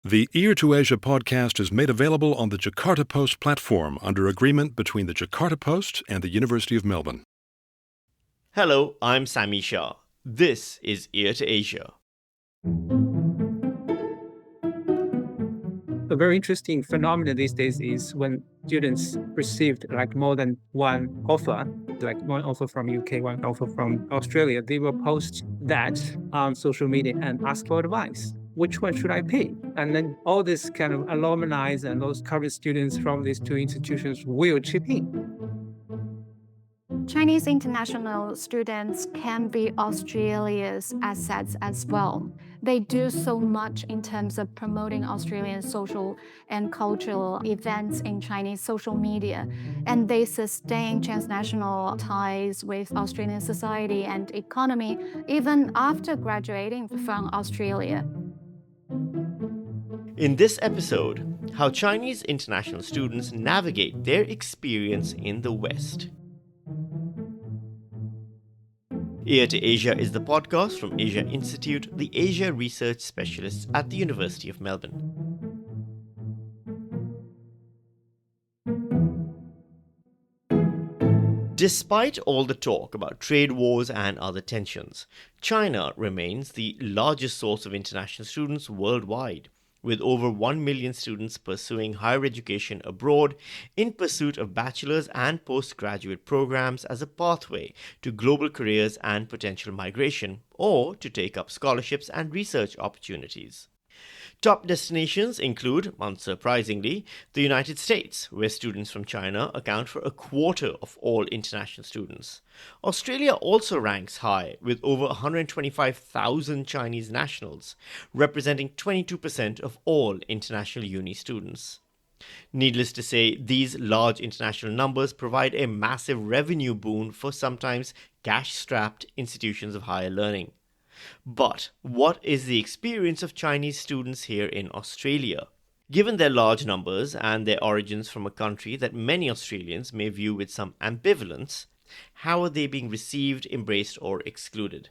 The Ear to Asia podcast is made available on the Jakarta Post platform under agreement between the Jakarta Post and the University of Melbourne. Hello, I'm Sami Shah. This is Ear to Asia. A very interesting phenomenon these days is when students received like more than one offer, like one offer from UK, one offer from Australia, they will post that on social media and ask for advice. Which one should I pick? And then all this kind of alumni and those current students from these two institutions will chip in. Chinese international students can be Australia's assets as well. They do so much in terms of promoting Australian social and cultural events in Chinese social media, and they sustain transnational ties with Australian society and economy even after graduating from Australia. In this episode, how Chinese international students navigate their experience in the West. Ear to Asia is the podcast from Asia Institute, the Asia research specialists at the University of Melbourne. Despite all the talk about trade wars and other tensions, China remains the largest source of international students worldwide, with over 1 million students pursuing higher education abroad in pursuit of bachelor's and postgraduate programs as a pathway to global careers and potential migration, or to take up scholarships and research opportunities. Top destinations include, unsurprisingly, the United States, where students from China account for a quarter of all international students. Australia also ranks high, with over 125,000 Chinese nationals, representing 22% of all international uni students. Needless to say, these large international numbers provide a massive revenue boon for sometimes cash-strapped institutions of higher learning. But what is the experience of Chinese students here in Australia? Given their large numbers and their origins from a country that many Australians may view with some ambivalence, how are they being received, embraced, or excluded?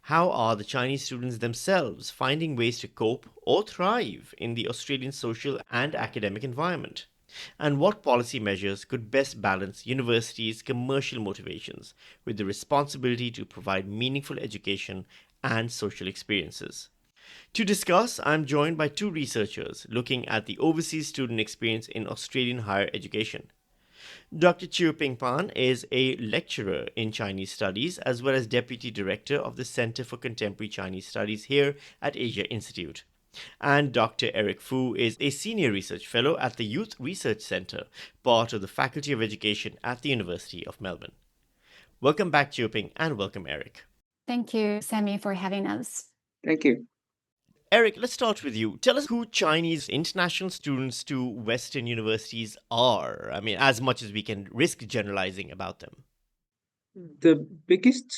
How are the Chinese students themselves finding ways to cope or thrive in the Australian social and academic environment? And what policy measures could best balance universities' commercial motivations with the responsibility to provide meaningful education and social experiences? To discuss, I'm joined by two researchers looking at the overseas student experience in Australian higher education. Dr. Chiu-Ping Pan is a lecturer in Chinese Studies as well as Deputy Director of the Center for Contemporary Chinese Studies here at Asia Institute. And Dr. Eric Fu is a Senior Research Fellow at the Youth Research Centre, part of the Faculty of Education at the University of Melbourne. Welcome back, Chiu-Ping, and welcome, Eric. Thank you, Sami, for having us. Thank you. Eric, let's start with you. Tell us who Chinese international students to Western universities are. I mean, as much as we can risk generalizing about them. The biggest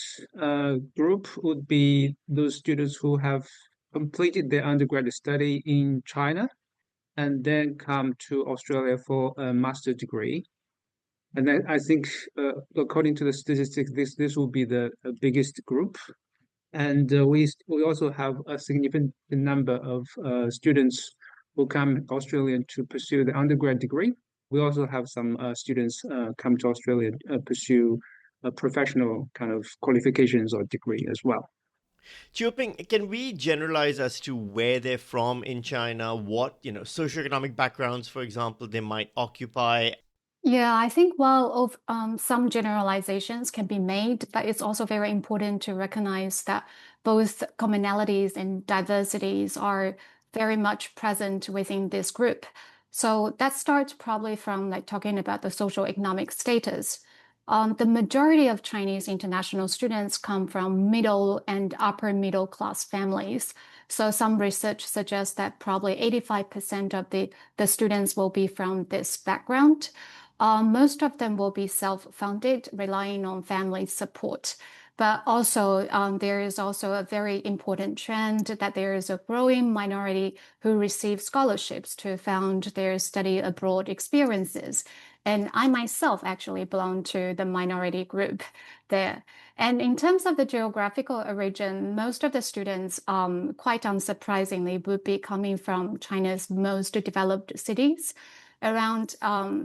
group would be those students who have completed their undergraduate study in China and then come to Australia for a master's degree. And then I think, according to the statistics, this will be the biggest group. And we also have a significant number of students who come to Australia to pursue the undergrad degree. We also have some students come to Australia pursue professional kind of qualifications or degree as well. Chiu-Ping, can we generalize as to where they're from in China, what, socioeconomic backgrounds, for example, they might occupy? Yeah, I think while some generalizations can be made, but it's also very important to recognize that both commonalities and diversities are very much present within this group. So that starts probably from like talking about the social economic status. The majority of Chinese international students come from middle and upper middle class families. So some research suggests that probably 85% of the students will be from this background. Most of them will be self-funded, relying on family support. But also, there is also a very important trend that there is a growing minority who receive scholarships to fund their study abroad experiences. And I myself actually belong to the minority group there. And in terms of the geographical origin, most of the students, quite unsurprisingly, would be coming from China's most developed cities, around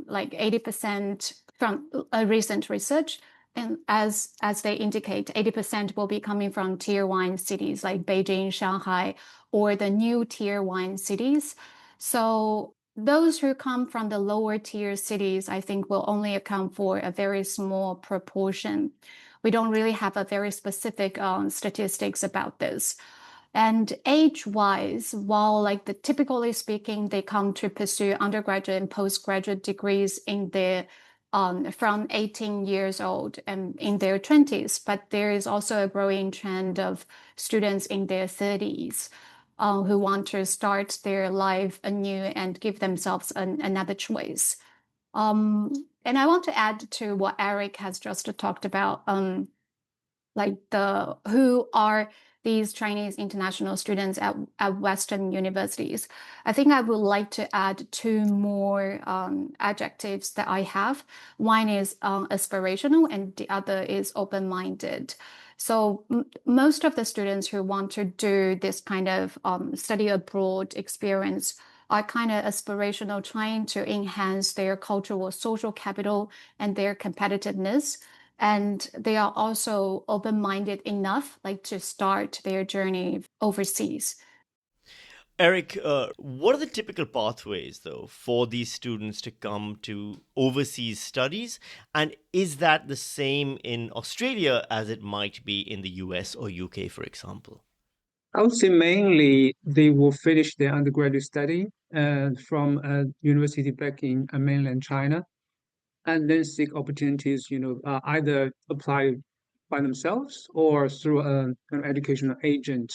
like 80% from a recent research. And as they indicate, 80% will be coming from tier one cities like Beijing, Shanghai, or the new tier one cities. So those who come from the lower tier cities, I think, will only account for a very small proportion. We don't really have a very specific statistics about this. And age-wise, while like typically speaking, they come to pursue undergraduate and postgraduate degrees in their from 18 years old and in their 20s, but there is also a growing trend of students in their 30s who want to start their life anew and give themselves another choice. And I want to add to what Eric has just talked about, like who are these Chinese international students at Western universities. I think I would like to add two more adjectives that I have. One is aspirational, and the other is open-minded. So most of the students who want to do this kind of study abroad experience are kind of aspirational, trying to enhance their cultural social capital and their competitiveness. And they are also open-minded enough, like to start their journey overseas. Eric, what are the typical pathways, though, for these students to come to overseas studies? And is that the same in Australia as it might be in the US or UK, for example? I would say mainly they will finish their undergraduate study from a university back in mainland China, and then seek opportunities, either apply by themselves or through an educational agent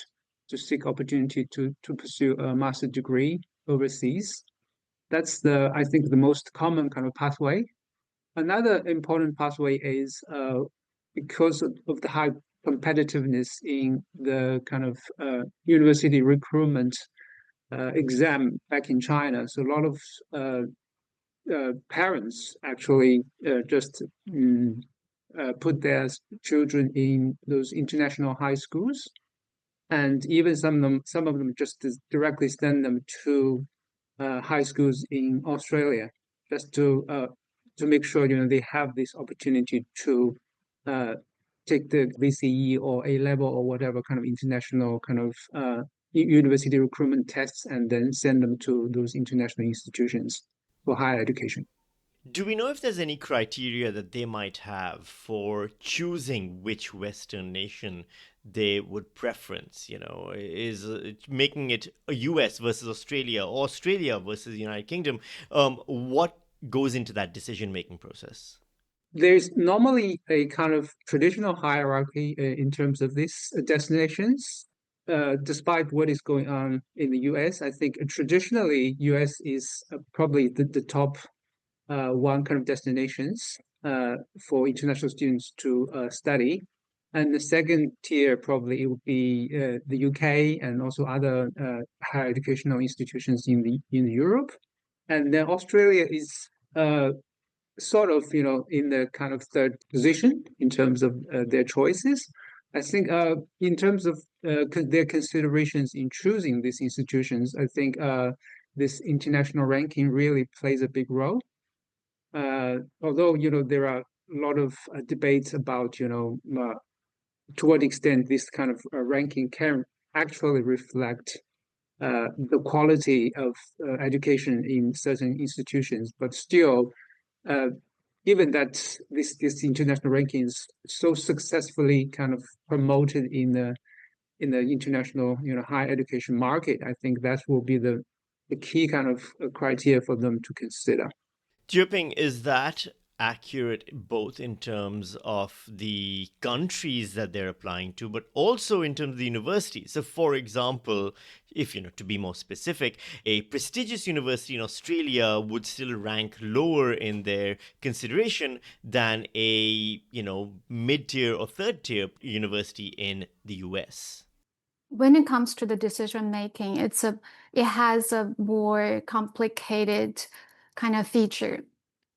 to seek opportunity to pursue a master degree overseas. That's I think, the most common kind of pathway. Another important pathway is because of the high competitiveness in the kind of university recruitment exam back in China. So a lot of parents actually just put their children in those international high schools, and even some of them just directly send them to high schools in Australia, just to make sure they have this opportunity to uh, take the VCE or A level or whatever kind of international kind of university recruitment tests, and then send them to those international institutions for higher education. Do we know if there's any criteria that they might have for choosing which Western nation they would preference? Is making it a US versus Australia or Australia versus the United Kingdom? What goes into that decision-making process? There's normally a kind of traditional hierarchy in terms of these destinations. Despite what is going on in the US, I think traditionally US is probably the top one kind of destinations for international students to study. And the second tier probably it would be the UK and also other higher educational institutions in Europe. And then Australia is sort of, in the kind of third position in terms of their choices. I think in terms of their considerations in choosing these institutions, I think this international ranking really plays a big role. Although, there are a lot of debates about, to what extent this kind of ranking can actually reflect the quality of education in certain institutions, but still, given that this international ranking is so successfully kind of promoted in the international higher education market, I think that will be the key kind of criteria for them to consider. Jiuping, is that accurate both in terms of the countries that they're applying to, but also in terms of the universities? So, for example, if to be more specific, a prestigious university in Australia would still rank lower in their consideration than a mid-tier or third-tier university in the US. When it comes to the decision making, it has a more complicated kind of feature.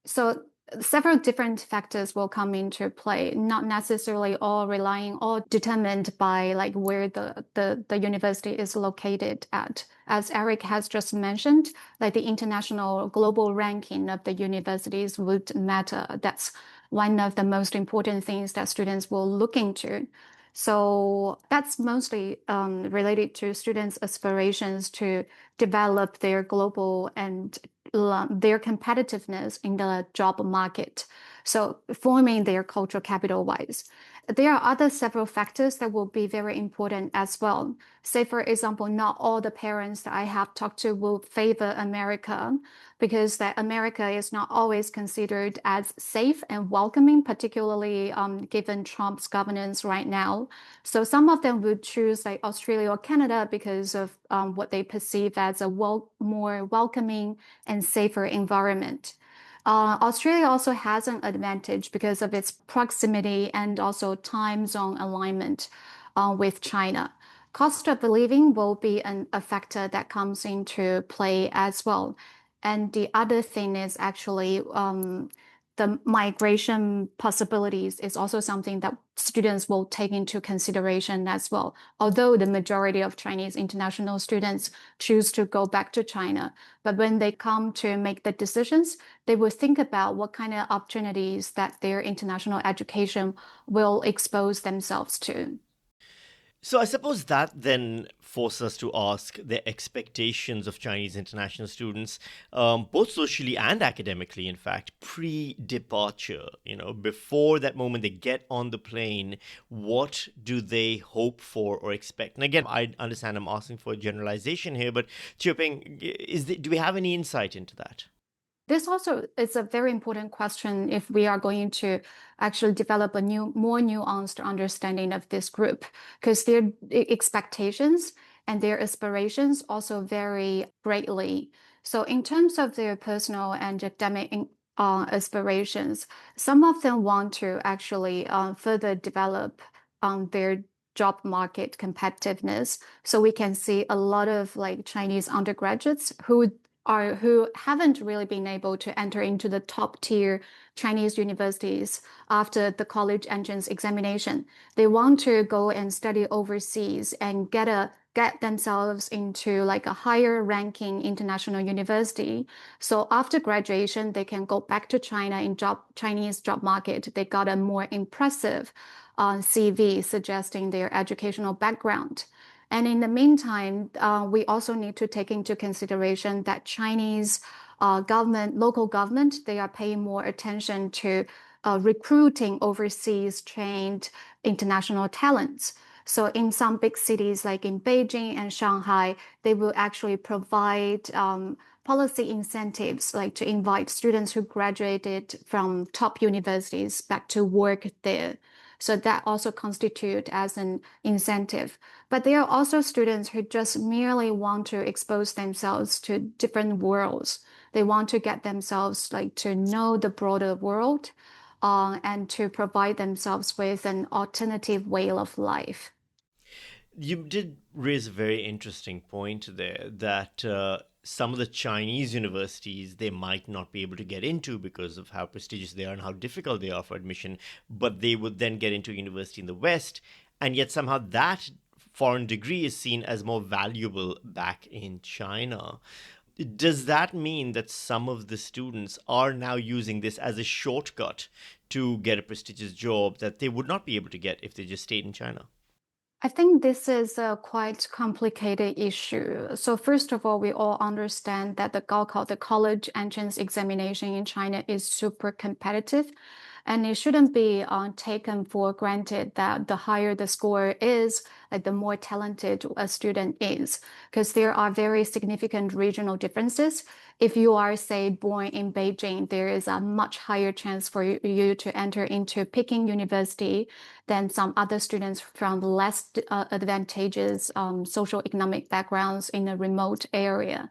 So several different factors will come into play, not necessarily all relying or determined by like where the university is located at. As Eric has just mentioned, like the international global ranking of the universities would matter. That's one of the most important things that students will look into. So that's mostly related to students' aspirations to develop their global and their competitiveness in the job market. So forming their cultural capital wise. There are other several factors that will be very important as well. Say, for example, not all the parents that I have talked to will favor America because that America is not always considered as safe and welcoming, particularly given Trump's governance right now. So some of them would choose like Australia or Canada because of what they perceive as a more welcoming and safer environment. Australia also has an advantage because of its proximity and also time zone alignment with China. Cost of living will be a factor that comes into play as well. And the other thing is actually the migration possibilities is also something that students will take into consideration as well. Although the majority of Chinese international students choose to go back to China, but when they come to make the decisions, they will think about what kind of opportunities that their international education will expose themselves to. So I suppose that then forces us to ask the expectations of Chinese international students, both socially and academically, in fact, pre-departure. Before that moment they get on the plane, what do they hope for or expect? And again, I understand I'm asking for a generalization here, but Chiuping, do we have any insight into that? This also is a very important question if we are going to actually develop a more nuanced understanding of this group, because their expectations and their aspirations also vary greatly. So in terms of their personal and academic aspirations, some of them want to actually further develop their job market competitiveness. So we can see a lot of like Chinese undergraduates who haven't really been able to enter into the top tier Chinese universities after the college entrance examination. They want to go and study overseas and get themselves into like a higher ranking international university. So after graduation, they can go back to China in Chinese job market. They got a more impressive CV suggesting their educational background. And in the meantime, we also need to take into consideration that Chinese local government, they are paying more attention to recruiting overseas trained international talents. So in some big cities like in Beijing and Shanghai, they will actually provide policy incentives like to invite students who graduated from top universities back to work there. So that also constitute as an incentive. But there are also students who just merely want to expose themselves to different worlds. They want to get themselves like to know the broader world, and to provide themselves with an alternative way of life. You did raise a very interesting point there that some of the Chinese universities they might not be able to get into because of how prestigious they are and how difficult they are for admission, but they would then get into a university in the West, and yet somehow that foreign degree is seen as more valuable back in China. Does that mean that some of the students are now using this as a shortcut to get a prestigious job that they would not be able to get if they just stayed in China? I think this is a quite complicated issue. So first of all, we all understand that the Gaokao, the college entrance examination in China, is super competitive. And it shouldn't be taken for granted that the higher the score is, like the more talented a student is, because there are very significant regional differences. If you are, say, born in Beijing, there is a much higher chance for you to enter into Peking University than some other students from less advantageous social economic backgrounds in a remote area.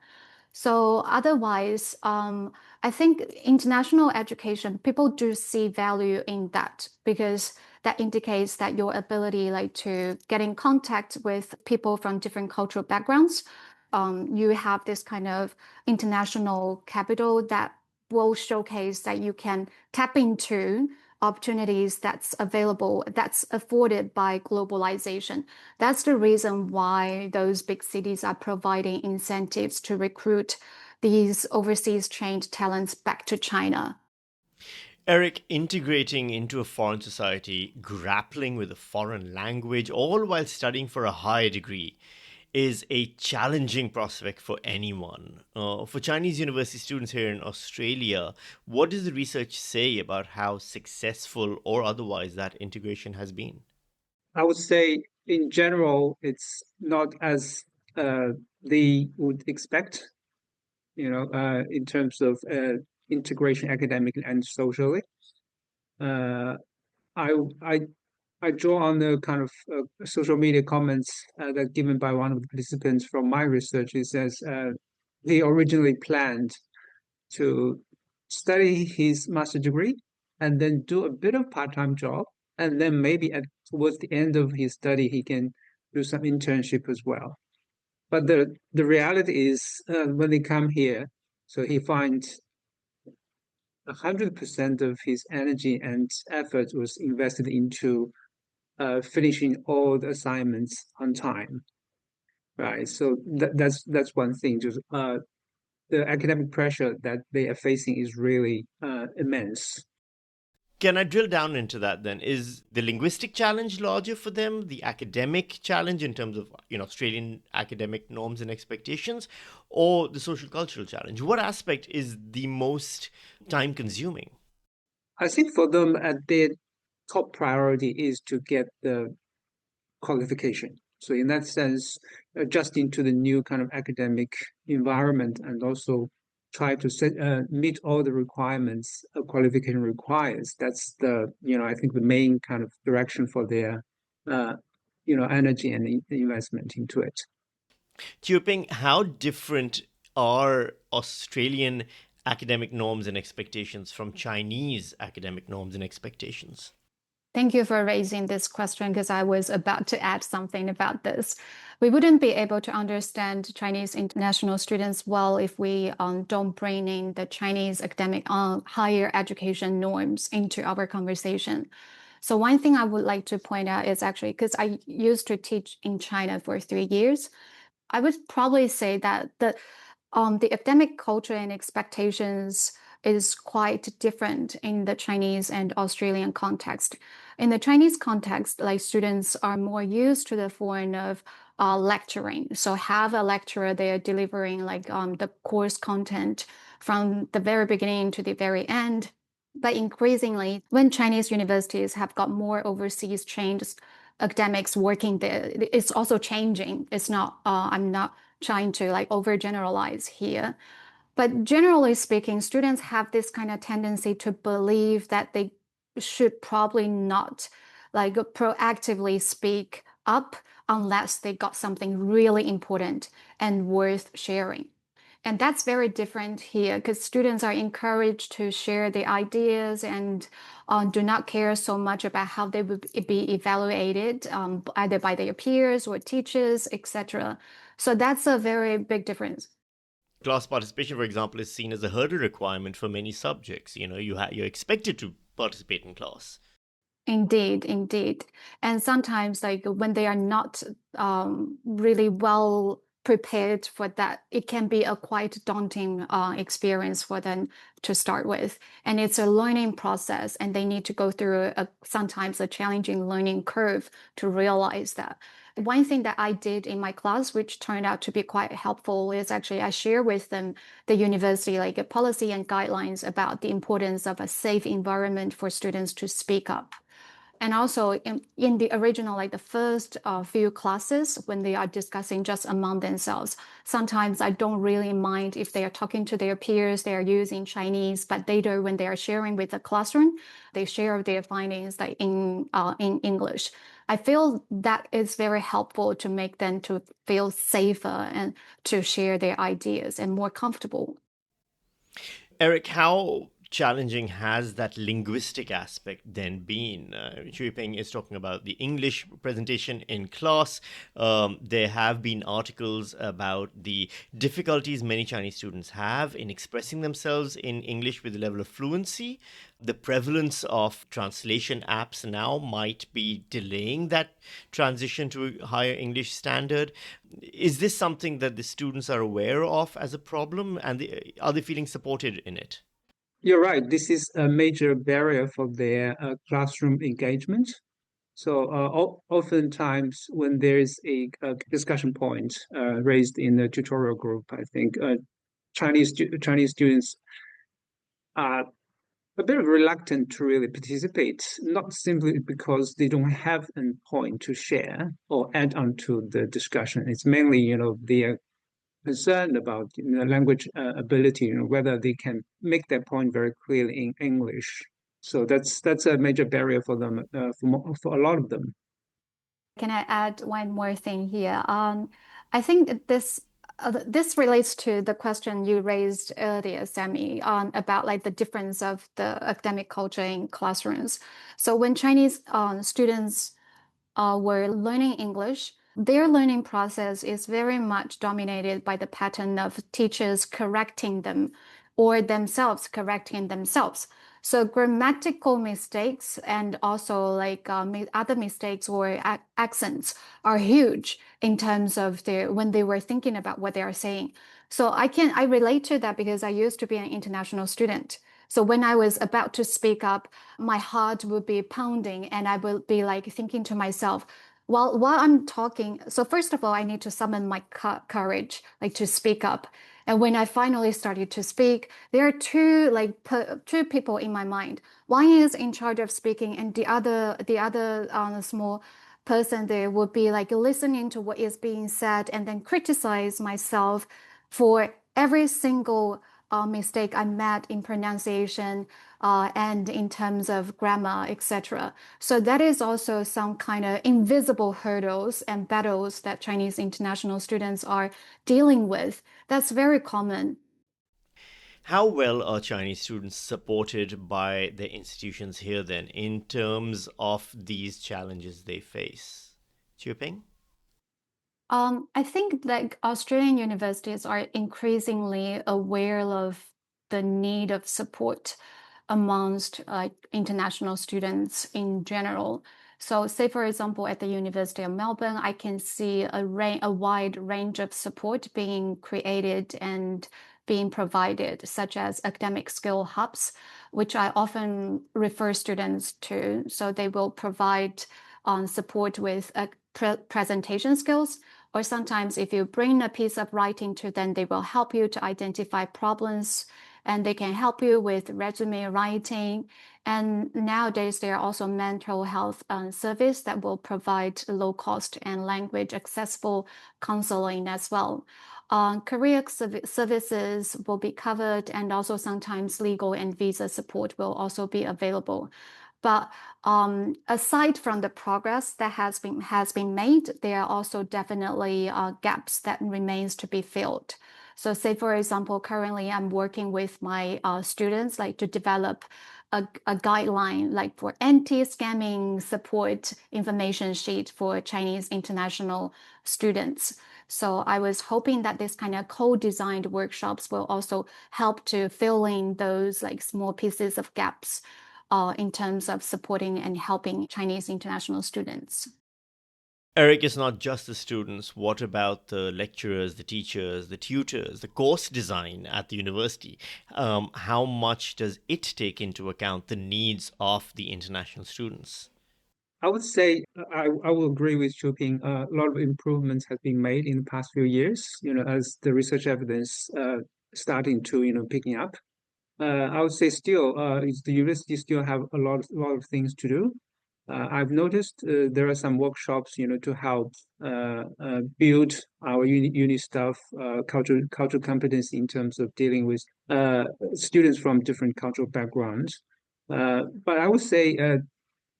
So otherwise, I think international education, people do see value in that because that indicates that your ability like to get in contact with people from different cultural backgrounds. You have this kind of international capital that will showcase that you can tap into opportunities that's available, that's afforded by globalization. That's the reason why those big cities are providing incentives to recruit these overseas trained talents back to China. Eric, integrating into a foreign society, grappling with a foreign language, all while studying for a higher degree, is a challenging prospect for anyone. For Chinese university students here in Australia, what does the research say about how successful or otherwise that integration has been? I would say in general, it's not as they would expect, in terms of integration academically and socially. Uh, I I I draw on the kind of social media comments that given by one of the participants from my research. It says he originally planned to study his master degree and then do a bit of part-time job, and then maybe towards the end of his study he can do some internship as well. But the reality is when they come here, so he finds 100% of his energy and effort was invested into finishing all the assignments on time, right? So that's one thing. Just the academic pressure that they are facing is really immense. Can I drill down into that then? Is the linguistic challenge larger for them, the academic challenge in terms of, Australian academic norms and expectations, or the social cultural challenge? What aspect is the most time consuming? I think for them, their top priority is to get the qualification. So in that sense, adjusting to the new kind of academic environment and also try to meet all the requirements a qualification requires. That's I think the main kind of direction for their, energy and investment into it. Chiuping, how different are Australian academic norms and expectations from Chinese academic norms and expectations? Thank you for raising this question because I was about to add something about this. We wouldn't be able to understand Chinese international students well if we don't bring in the Chinese academic higher education norms into our conversation. So one thing I would like to point out is actually because I used to teach in China for 3 years, I would probably say that the academic culture and expectations is quite different in the Chinese and Australian context. In the Chinese context, like students are more used to the form of lecturing. So have a lecturer there delivering like the course content from the very beginning to the very end. But increasingly, when Chinese universities have got more overseas trained academics working there, it's also changing. It's not, I'm not trying to like overgeneralize here. But generally speaking, students have this kind of tendency to believe that they should probably not like proactively speak up unless they got something really important and worth sharing. And that's very different here because students are encouraged to share their ideas and do not care so much about how they would be evaluated either by their peers or teachers, etc. So that's a very big difference. Class participation, for example, is seen as a hurdle requirement for many subjects. You're expected to participate in class. Indeed, indeed. And sometimes, like when they are not really well prepared for that, it can be a quite daunting experience for them to start with. And it's a learning process, and they need to go through sometimes a challenging learning curve to realize that. One thing that I did in my class, which turned out to be quite helpful, is actually I share with them the university like a policy and guidelines about the importance of a safe environment for students to speak up. And also in the original, like the first few classes, when they are discussing just among themselves, sometimes I don't really mind if they are talking to their peers, they are using Chinese, but later when they are sharing with the classroom, they share their findings like in English. I feel that is very helpful to make them to feel safer and to share their ideas and more comfortable. Eric, how challenging has that linguistic aspect then been? Shui Peng is talking about the English presentation in class. There have been articles about the difficulties many Chinese students have in expressing themselves in English with a level of fluency. The prevalence of translation apps now might be delaying that transition to a higher English standard. Is this something that the students are aware of as a problem, and are they feeling supported in it? You're right. This is a major barrier for their classroom engagement. So oftentimes when there is a discussion point raised in the tutorial group, I think Chinese students are a bit reluctant to really participate, not simply because they don't have a point to share or add on to the discussion. It's mainly, they are concerned about language ability, whether they can make their point very clearly in English. So that's a major barrier for them, for a lot of them. Can I add one more thing here? I think this relates to the question you raised earlier, Sammy, about like the difference of the academic culture in classrooms. So when Chinese students were learning English, their learning process is very much dominated by the pattern of teachers correcting them or themselves correcting themselves. So grammatical mistakes and also like other mistakes or accents are huge in terms of when they were thinking about what they are saying. So I relate to that because I used to be an international student. So when I was about to speak up, my heart would be pounding and I would be like thinking to myself, while I'm talking, so first of all, I need to summon my courage, like to speak up. And when I finally started to speak, there are two people in my mind. One is in charge of speaking, and the other small person there would be like listening to what is being said and then criticize myself for every single mistake I made in pronunciation and in terms of grammar, etc. So that is also some kind of invisible hurdles and battles that Chinese international students are dealing with. That's very common. How well are Chinese students supported by their institutions here then in terms of these challenges they face? Chiu Peng? I think like Australian universities are increasingly aware of the need of support amongst international students in general. So, say for example, at the University of Melbourne, I can see a wide range of support being created and being provided, such as academic skill hubs, which I often refer students to. So they will provide support with presentation skills, or sometimes if you bring a piece of writing to them, they will help you to identify problems and they can help you with resume writing. And nowadays, there are also mental health service that will provide low cost and language accessible counseling as well. Career services will be covered, and also sometimes legal and visa support will also be available. But aside from the progress that has been made, there are also definitely gaps that remains to be filled. So, say for example, currently I'm working with my students like to develop a guideline like for anti-scamming support information sheet for Chinese international students. So I was hoping that this kind of co-designed workshops will also help to fill in those like small pieces of gaps in terms of supporting and helping Chinese international students. Eric, it's not just the students. What about the lecturers, the teachers, the tutors, the course design at the university? How much does it take into account the needs of the international students? I would say I will agree with Chu Ping. A lot of improvements have been made in the past few years, as the research evidence starting to, picking up. I would say still, the university still have a lot of things to do. I've noticed there are some workshops, to help build our uni staff cultural competence in terms of dealing with students from different cultural backgrounds. But I would say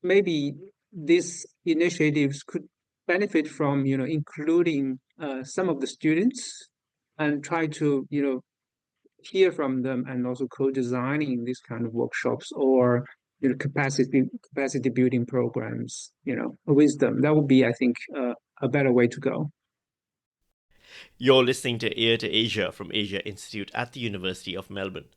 maybe these initiatives could benefit from, including some of the students and try to, hear from them and also co-designing these kind of workshops or capacity building programs, with them. That would be, I think, a better way to go. You're listening to Ear to Asia from Asia Institute at the University of Melbourne.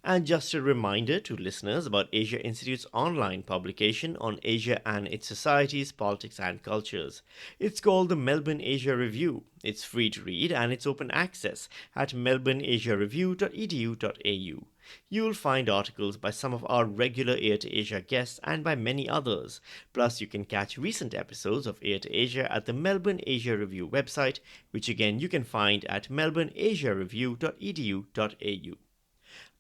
And just a reminder to listeners about Asia Institute's online publication on Asia and its societies, politics, and cultures. It's called the Melbourne Asia Review. It's free to read and it's open access at melbourneasiareview.edu.au. You'll find articles by some of our regular Ear to Asia guests and by many others. Plus, you can catch recent episodes of Ear to Asia at the Melbourne Asia Review website, which again you can find at melbourneasiareview.edu.au.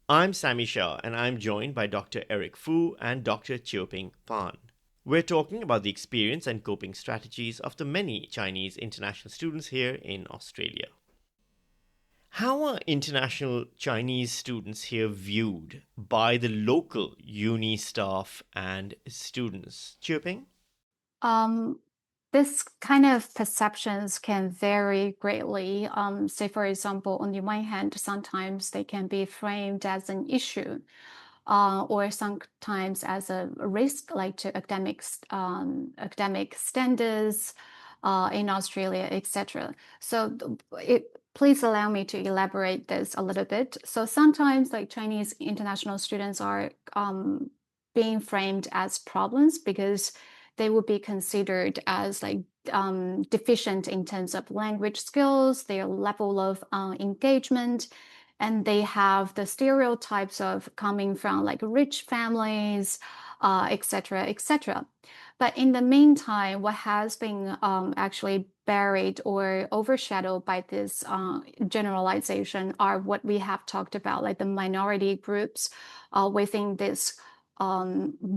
I'm Sammy Shah, and I'm joined by Dr. Eric Fu and Dr. Chioping Pan. We're talking about the experience and coping strategies of the many Chinese international students here in Australia. How are international Chinese students here viewed by the local uni staff and students? Chioping? This kind of perceptions can vary greatly. Say, for example, on the one hand, sometimes they can be framed as an issue, or sometimes as a risk, like to academic standards in Australia, etc. So please allow me to elaborate this a little bit. So sometimes, like, Chinese international students are being framed as problems because they would be considered as like deficient in terms of language skills, their level of engagement, and they have the stereotypes of coming from like rich families, etc., etc. But in the meantime, what has been actually buried or overshadowed by this generalization are what we have talked about, like the minority groups within this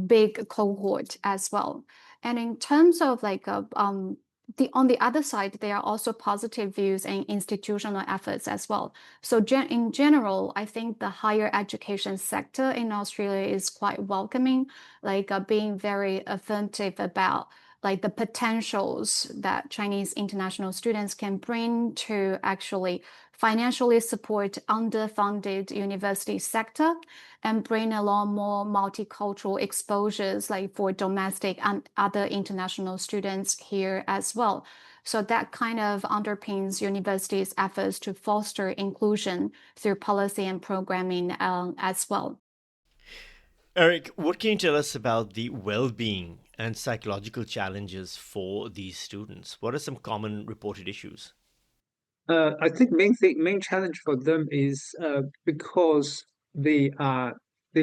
big cohort as well. And in terms of like on the other side, there are also positive views and institutional efforts as well. So in general, I think the higher education sector in Australia is quite welcoming, like being very affirmative about like the potentials that Chinese international students can bring to actually financially support underfunded university sector and bring along more multicultural exposures like for domestic and other international students here as well. So that kind of underpins universities' efforts to foster inclusion through policy and programming as well. Eric, what can you tell us about the well-being and psychological challenges for these students? What are some common reported issues? I think main challenge for them is because they're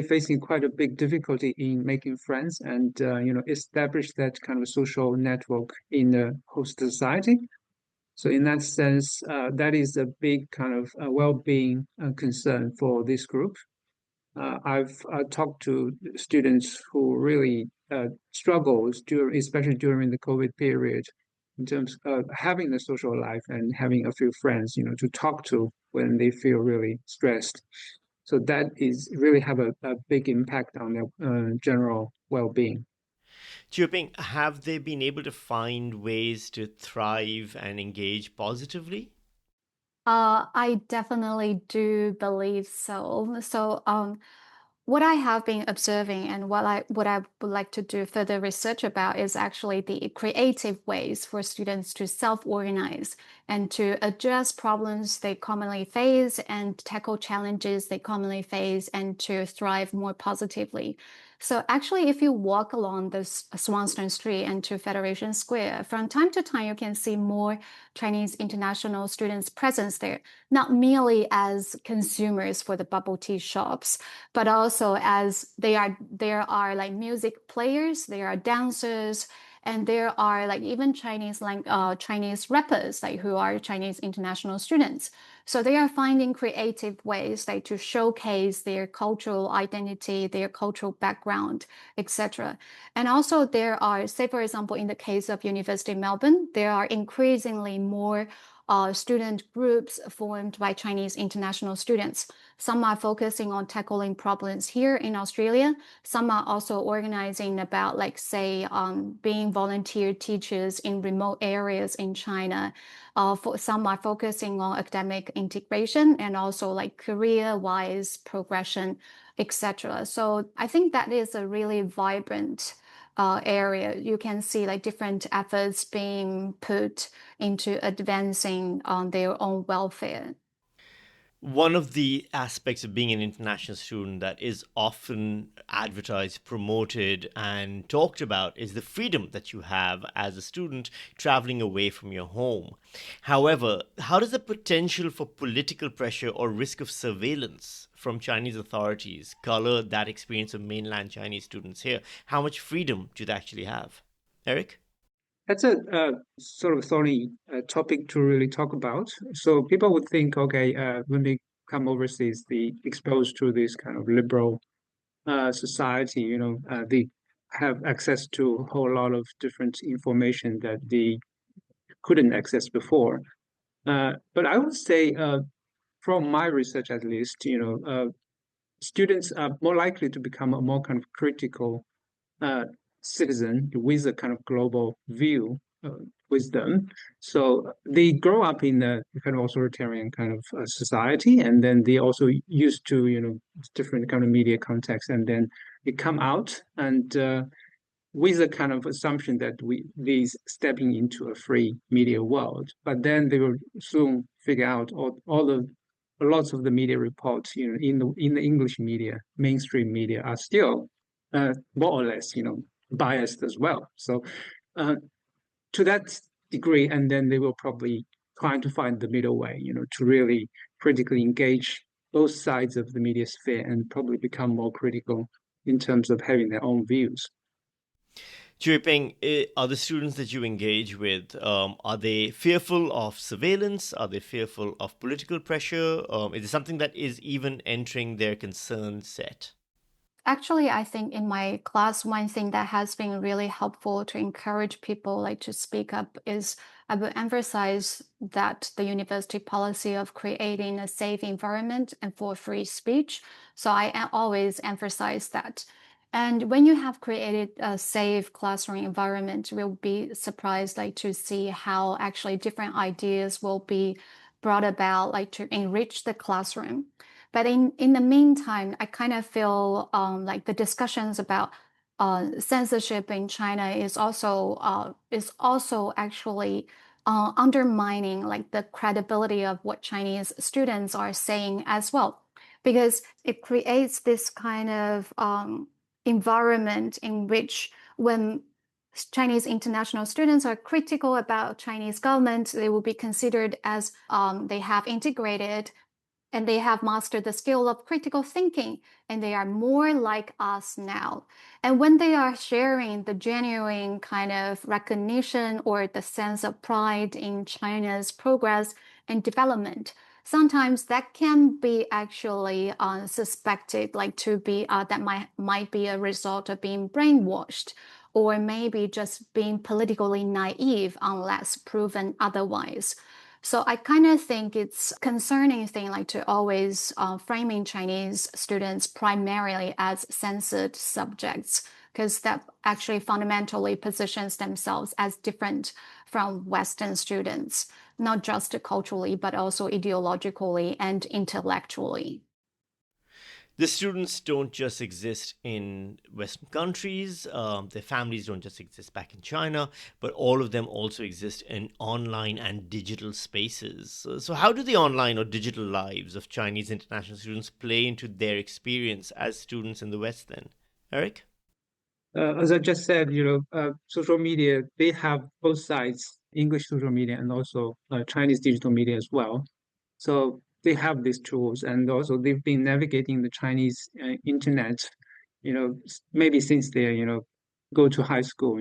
facing quite a big difficulty in making friends and establish that kind of social network in the host society. So in that sense, that is a big kind of well-being concern for this group. I've talked to students who really struggled especially during the COVID period, in terms of having the social life and having a few friends, to talk to when they feel really stressed. So that is really have a big impact on their general well-being. Chioping, have they been able to find ways to thrive and engage positively? I definitely do believe so. So, what I have been observing and what I would like to do further research about is actually the creative ways for students to self-organize and to address problems they commonly face and tackle challenges they commonly face and to thrive more positively. So actually, if you walk along this Swanstone Street and to Federation Square, from time to time, you can see more Chinese international students' presence there, not merely as consumers for the bubble tea shops, but also as there are like music players, there are dancers, and there are like even Chinese rappers like who are Chinese international students. So they are finding creative ways like to showcase their cultural identity, their cultural background, etc. And also there are, say for example, in the case of University of Melbourne, there are increasingly more student groups formed by Chinese international students. Some are focusing on tackling problems here in Australia. Some are also organizing about, like, say, being volunteer teachers in remote areas in China. Some are focusing on academic integration and also like career-wise progression, etc. So I think that is a really vibrant area. You can see like different efforts being put into advancing their own welfare. One of the aspects of being an international student that is often advertised, promoted, and talked about is the freedom that you have as a student traveling away from your home. However, how does the potential for political pressure or risk of surveillance from Chinese authorities color that experience of mainland Chinese students here? How much freedom do they actually have? Eric? That's a sort of thorny topic to really talk about. So people would think, okay, when they come overseas, they exposed to this kind of liberal society, they have access to a whole lot of different information that they couldn't access before. But I would say, from my research at least, students are more likely to become a more kind of critical uh, citizen with a kind of global view with them. So they grow up in a kind of authoritarian kind of society, and then they also used to, different kind of media context, and then they come out and with a kind of assumption that they stepping into a free media world. But then they will soon figure out all the lots of the media reports, in the English media, mainstream media are still more or less, biased as well. So uh, to that degree, and then they will probably try to find the middle way, to really critically engage both sides of the media sphere and probably become more critical in terms of having their own views. Ping, are the students that you engage with, are they fearful of surveillance? Are they fearful of political pressure? Is it something that is even entering their concern set? Actually, I think in my class, one thing that has been really helpful to encourage people like to speak up is I will emphasize that the university policy of creating a safe environment and for free speech. So always emphasize that. And when you have created a safe classroom environment, we'll be surprised like to see how actually different ideas will be brought about like to enrich the classroom. But in the meantime, I kind of feel like the discussions about censorship in China is also actually undermining like the credibility of what Chinese students are saying as well, because it creates this kind of environment in which when Chinese international students are critical about Chinese government, they will be considered as they have integrated and they have mastered the skill of critical thinking, and they are more like us now. And when they are sharing the genuine kind of recognition or the sense of pride in China's progress and development, sometimes that can be actually suspected like to be that might be a result of being brainwashed or maybe just being politically naive unless proven otherwise. So I kind of think it's concerning thing like to always framing Chinese students primarily as censored subjects, because that actually fundamentally positions themselves as different from Western students, not just culturally, but also ideologically and intellectually. The students don't just exist in Western countries, their families don't just exist back in China, but all of them also exist in online and digital spaces. So how do the online or digital lives of Chinese international students play into their experience as students in the West then? Eric? As I just said, social media, they have both sides, English social media and also Chinese digital media as well. So they have these tools, and also they've been navigating the Chinese internet, maybe since they, go to high school,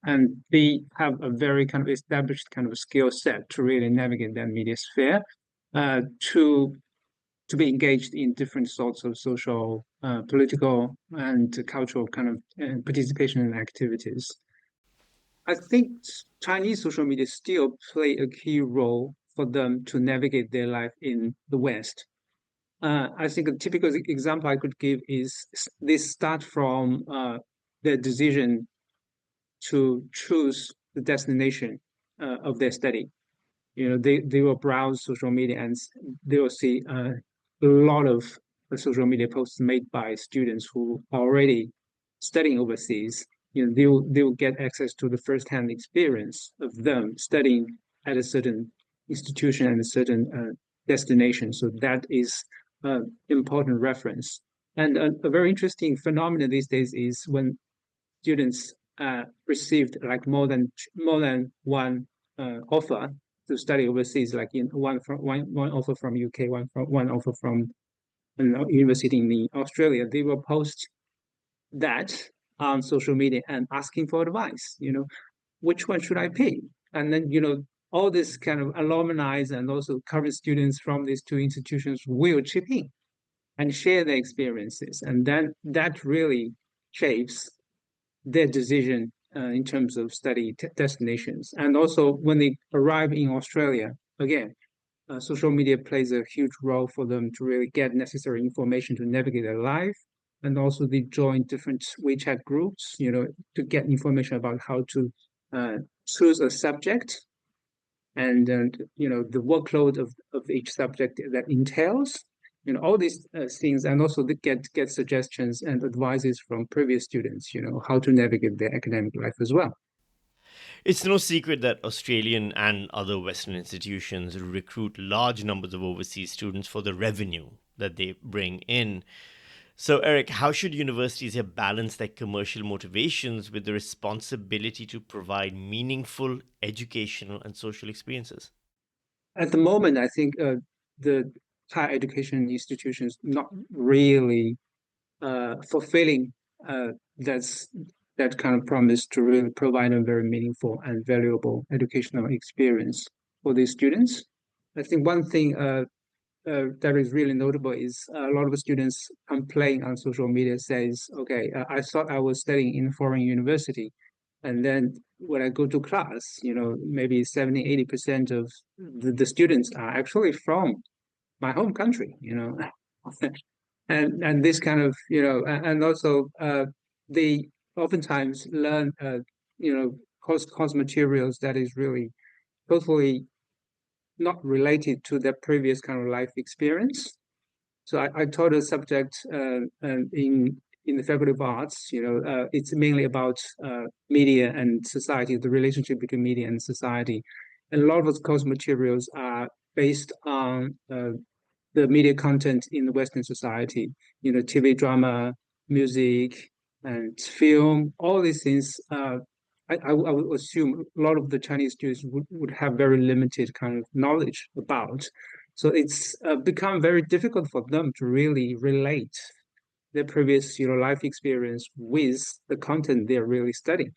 and they have a very kind of established kind of skill set to really navigate that media sphere, to be engaged in different sorts of social, political, and cultural kind of participation in activities. I think Chinese social media still play a key role for them to navigate their life in the West. I think a typical example I could give is this start from their decision to choose the destination of their study. They will browse social media and they will see a lot of social media posts made by students who are already studying overseas. They will get access to the first-hand experience of them studying at a certain institution and a certain destination. So that is an important reference. And a very interesting phenomenon these days is when students received like more than one offer to study overseas, like one offer from UK, one offer from university in Australia. They will post that on social media and asking for advice. Which one should I pick? And then all this kind of alumni and also current students from these two institutions will chip in and share their experiences, and then that really shapes their decision in terms of study destinations. And also when they arrive in Australia, again, social media plays a huge role for them to really get necessary information to navigate their life. And also they join different WeChat groups, to get information about how to choose a subject and the workload of each subject that entails, all these things, and also they get suggestions and advices from previous students, how to navigate their academic life as well. It's no secret that Australian and other Western institutions recruit large numbers of overseas students for the revenue that they bring in. So, Eric, how should universities here balance their commercial motivations with the responsibility to provide meaningful educational and social experiences? At the moment, I think the higher education institutions not really fulfilling that kind of promise to really provide a very meaningful and valuable educational experience for these students. I think one thing that is really notable is a lot of the students complain on social media says, okay, I thought I was studying in a foreign university. And then when I go to class, maybe 70-80% of the students are actually from my home country, and this kind of, and also they oftentimes learn, course materials that is really totally not related to their previous kind of life experience. So I taught a subject in the Faculty of Arts. It's mainly about media and society, the relationship between media and society. And a lot of those course materials are based on the media content in the Western society. TV drama, music, and film. All these things. I would assume a lot of the Chinese students would have very limited kind of knowledge about. So it's become very difficult for them to really relate their previous life experience with the content they're really studying.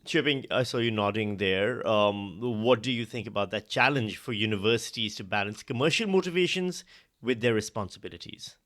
Chipping, I saw you nodding there. What do you think about that challenge for universities to balance commercial motivations with their responsibilities?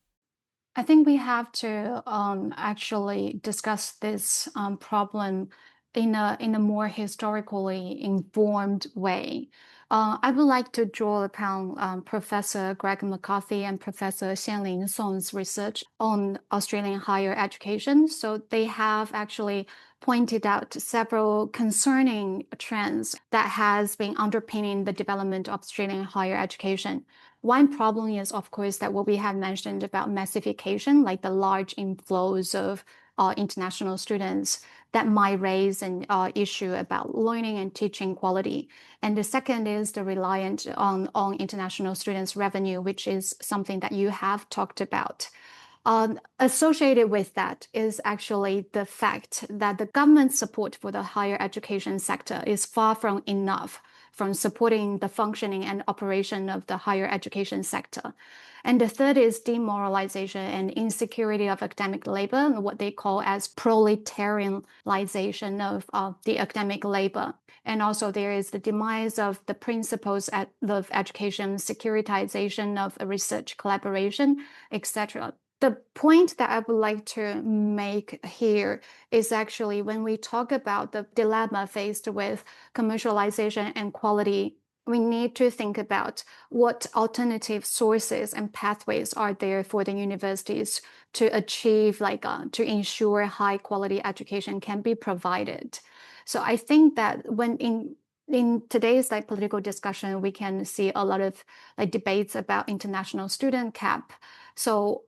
I think we have to actually discuss this problem in a more historically informed way. I would like to draw upon Professor Greg McCarthy and Professor Xianling Song's research on Australian higher education. So they have actually pointed out several concerning trends that has been underpinning the development of Australian higher education. One problem is, of course, that what we have mentioned about massification, like the large inflows of international students, that might raise an issue about learning and teaching quality. And the second is the reliance on international students' revenue, which is something that you have talked about. Associated with that is actually the fact that the government support for the higher education sector is far from enough from supporting the functioning and operation of the higher education sector. And the third is demoralization and insecurity of academic labor, and what they call as proletarianization of the academic labor. And also there is the demise of the principles of education, securitization of research collaboration, etc. The point that I would like to make here is actually when we talk about the dilemma faced with commercialization and quality we need to think about what alternative sources and pathways are there for the universities to achieve, to ensure high quality education can be provided. So I think that when in today's political discussion, we can see a lot of debates about international student cap. So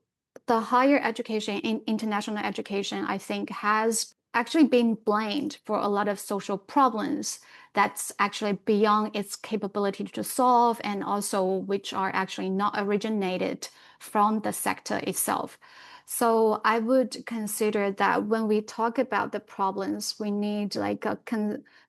the higher education in international education, I think, has actually been blamed for a lot of social problems that's actually beyond its capability to solve, and also which are actually not originated from the sector itself. So I would consider that when we talk about the problems, we need a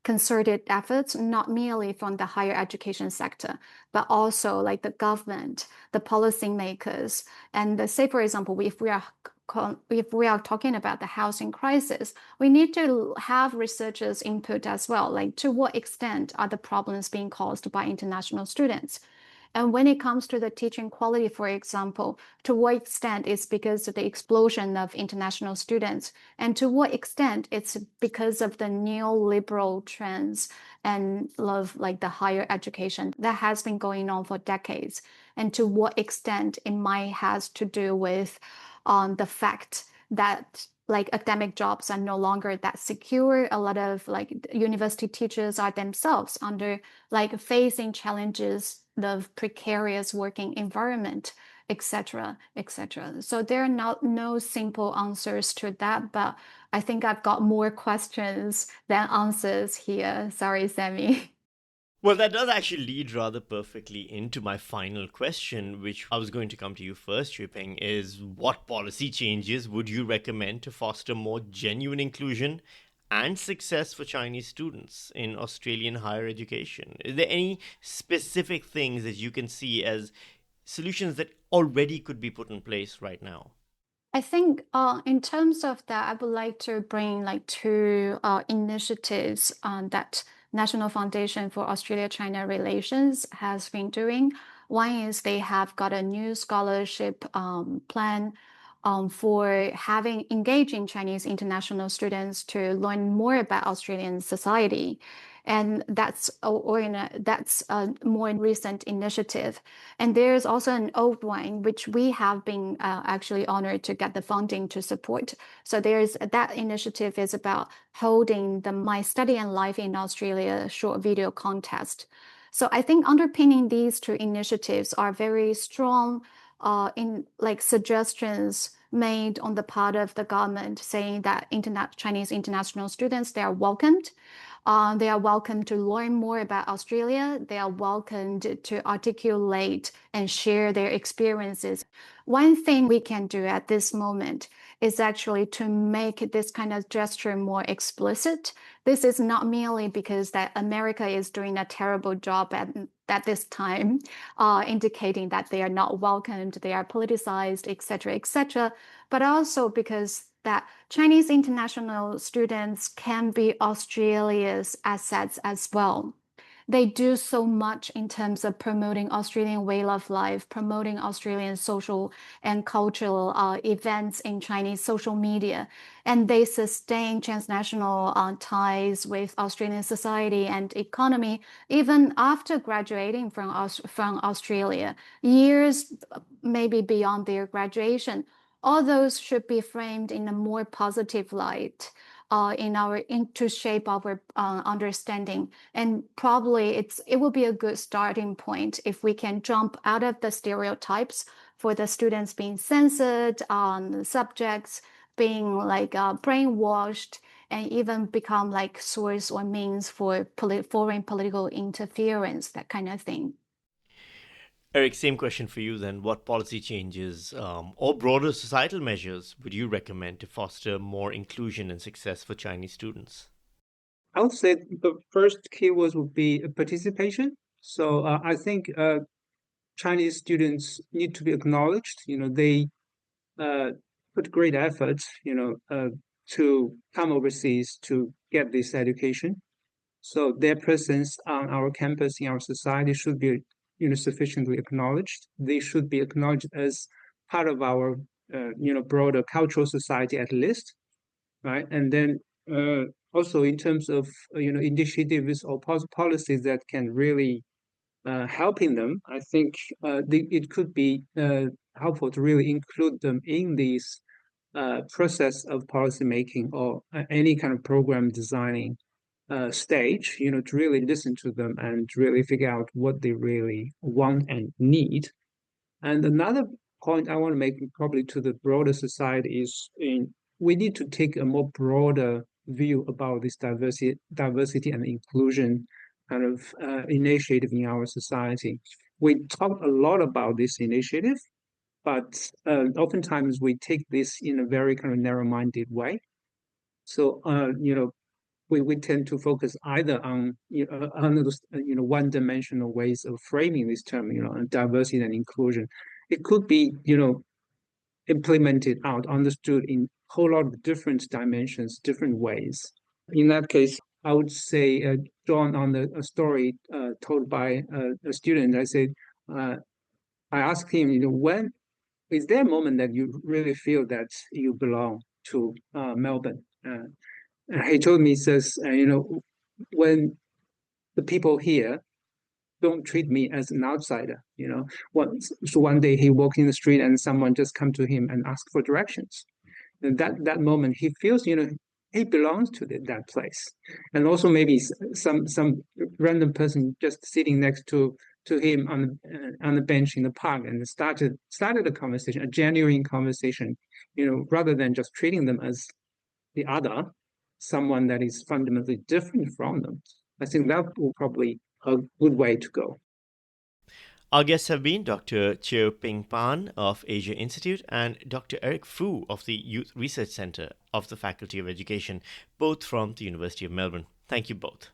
concerted efforts, not merely from the higher education sector, but also the government, the policymakers, and say, for example, if we are talking about the housing crisis, we need to have researchers' input as well. To what extent are the problems being caused by international students? And when it comes to the teaching quality, for example, to what extent it's because of the explosion of international students, and to what extent it's because of the neoliberal trends and love the higher education that has been going on for decades, and to what extent it might has to do with the fact that academic jobs are no longer that secure. A lot of university teachers are themselves under facing challenges of precarious working environment, etc., etc. So there are no simple answers to that, but I think I've got more questions than answers here. Sorry, Sammy. Well, that does actually lead rather perfectly into my final question, which I was going to come to you first, Xueping, is what policy changes would you recommend to foster more genuine inclusion and success for Chinese students in Australian higher education? Is there any specific things that you can see as solutions that already could be put in place right now? I think in terms of that, I would like to bring two initiatives that National Foundation for Australia-China Relations has been doing. One is they have got a new scholarship plan for engaging Chinese international students to learn more about Australian society. And that's a more recent initiative. And there's also an old one, which we have been actually honored to get the funding to support. So that initiative is about holding the My Study and Life in Australia short video contest. So I think underpinning these two initiatives are very strong in suggestions made on the part of the government, saying that Chinese international students, they are welcomed. They are welcome to learn more about Australia. They are welcomed to articulate and share their experiences. One thing we can do at this moment is actually to make this kind of gesture more explicit. This is not merely because that America is doing a terrible job at this time, indicating that they are not welcomed, they are politicized, etc., but also because that Chinese international students can be Australia's assets as well. They do so much in terms of promoting Australian way of life, promoting Australian social and cultural events in Chinese social media, and they sustain transnational ties with Australian society and economy even after graduating from Australia, years maybe beyond their graduation. All those should be framed in a more positive light to shape our understanding. And probably it will be a good starting point if we can jump out of the stereotypes for the students being censored on subjects, being brainwashed, and even become source or means for foreign political interference, that kind of thing. Eric, same question for you then. What policy changes or broader societal measures would you recommend to foster more inclusion and success for Chinese students? I would say the first keywords would be participation. So I think Chinese students need to be acknowledged. They put great efforts, to come overseas to get this education. So their presence on our campus in our society should be, sufficiently acknowledged. They should be acknowledged as part of our, broader cultural society at least, right? And then also in terms of, initiatives or policies that can really helping them, I think it could be helpful to really include them in this process of policy making or any kind of program designing stage, to really listen to them and really figure out what they really want and need. And another point I want to make probably to the broader society is we need to take a more broader view about this diversity and inclusion kind of initiative in our society. We talk a lot about this initiative, but oftentimes we take this in a very kind of narrow-minded way. So, we tend to focus either on those one-dimensional ways of framing this term, on diversity and inclusion. It could be implemented out, understood in a whole lot of different dimensions, different ways. In that case, I would say, drawn on a story told by a student, I asked him, when is there a moment that you really feel that you belong to Melbourne? He told me, he says, when the people here don't treat me as an outsider, So one day he walked in the street and someone just come to him and ask for directions. And that moment he feels, he belongs to that place. And also maybe some random person just sitting next to him on the bench in the park and started a conversation, a genuine conversation, rather than just treating them as the other, someone that is fundamentally different from them. I think that will probably a good way to go. Our guests have been Dr. Cheo Ping Pan of Asia Institute and Dr. Eric Fu of the Youth Research Centre of the Faculty of Education, both from the University of Melbourne. Thank you both.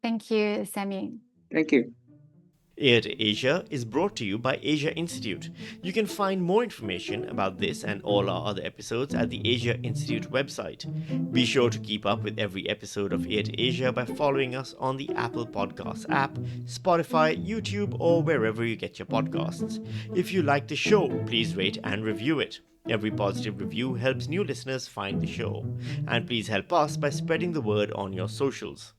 Thank you, Sammy. Thank you. Ear to Asia is brought to you by Asia Institute. You can find more information about this and all our other episodes at the Asia Institute website. Be sure to keep up with every episode of Ear to Asia by following us on the Apple Podcasts app, Spotify, YouTube, or wherever you get your podcasts. If you like the show, please rate and review it. Every positive review helps new listeners find the show. And please help us by spreading the word on your socials.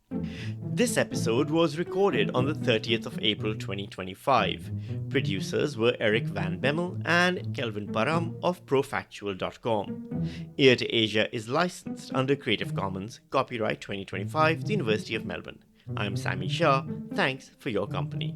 This episode was recorded on the 30th of April 2025. Producers were Eric Van Bemmel and Kelvin Param of profactual.com. Ear to Asia is licensed under Creative Commons, copyright 2025, the University of Melbourne. I'm Sammy Shah. Thanks for your company.